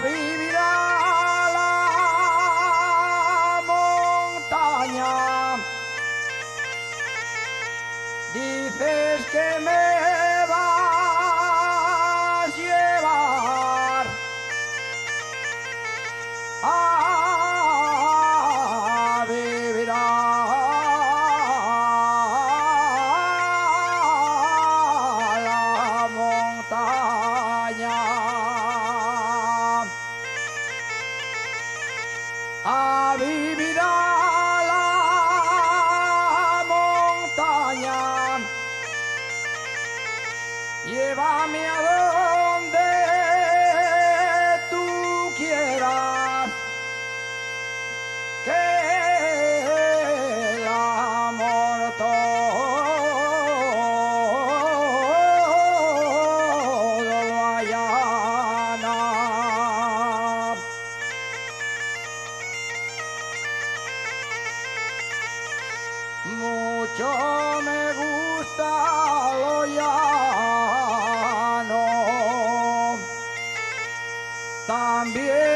vivir a la montaña. Dices que me vas a llevar a vivir a la montaña. A vivir a la montaña. Llévame a donde tú quieras, que el amor todo lo allana. Mucho me gusta lo llano, también